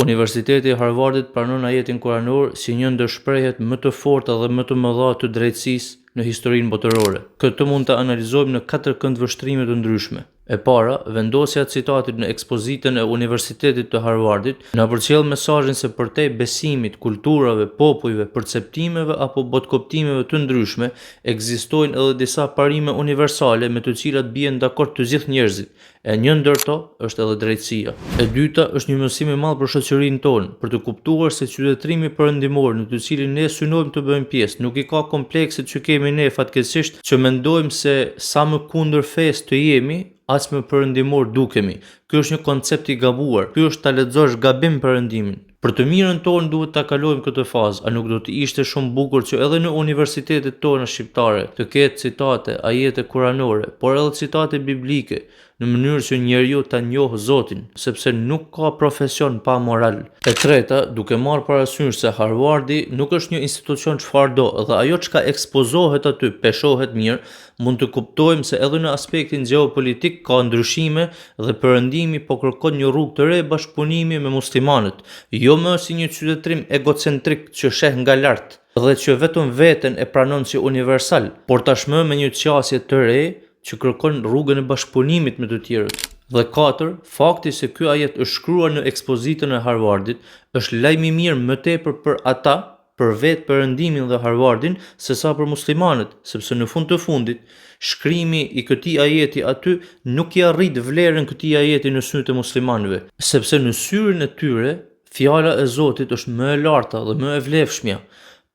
Universiteti i Harvardit pranon ajetin kuranor si një ndër shprehjet më të forta dhe më të mëdha të drejtësisë në historinë botërore. Këtë mund ta analizojmë në 4 këndvështrime të ndryshme. E para, vendosja e citatit në ekspozitën e Universitetit të Harvardit na përcjell mesazhin se përtej besimit, kulturave, popujve, perceptimeve apo botkoptimeve të ndryshme, ekzistojnë edhe disa parime universale me të cilat bien dakord të gjithë njerëzit. E një ndër to është edhe drejtësia. E dyta është një mësim i madh për shoqërinë tonë, për të kuptuar se qytetërimi perëndimor në të cilin ne synojmë të bëjmë pjesë, nuk i ka komplekset që kemi ne fatkeqësisht që mendojmë se sa më kundër fesë të jemi, aq më perëndimor dukemi. Ky është një koncept i gabuar. Ky është ta lexosh gabim perëndimin. Për të mirën tonë duhet ta kalojmë këtë fazë, a nuk do të ishte shumë bukur që edhe në universitetet tona shqiptare të ketë citate, ajete kuranore, por edhe citate biblike, në mënyrë që njeriu ta njohë Zotin, sepse nuk ka profesion pa moral. E treta, duke marrë parasysh se Harvardi nuk është një institucion çfarëdo dhe ajo çka ekspozohet aty peshohet mirë, mund të kuptojmë se edhe në aspektin gjeopolitik ka ndryshime dhe perëndimi po kërkon një rrugë të re bashkëpunimi me muslimanët, jo më si një qytetërim egocentrik që sheh nga lart dhe që vetëm veten e pranon si universal, por tashmë me një qasje të re që kërkon rrugën e bashkëpunimit me të tjerët. Dhe 4, fakti se ky ajet është shkruar në ekspozitën e Harvardit është lajm i mirë më tepër për ata, për vetë perëndimin dhe Harvardin, sesa për muslimanët, sepse në fund të fundit, shkrimi i këtij ajeti aty nuk i arrit vlerën këtij ajeti në sytë e muslimanëve, sepse në syrin e tyre, fjala e Zotit është më e larta dhe më e vlefshmja.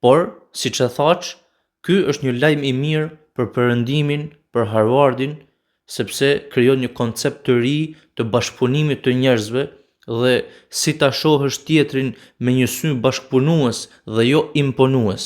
Por, siç e thash, ky është një lajm i mirë për perëndimin, për Harvardin, sepse krijon një koncept të ri të bashkëpunimit të njerëzve dhe si ta shohësh tjetrin me një sy bashkëpunues dhe jo imponues.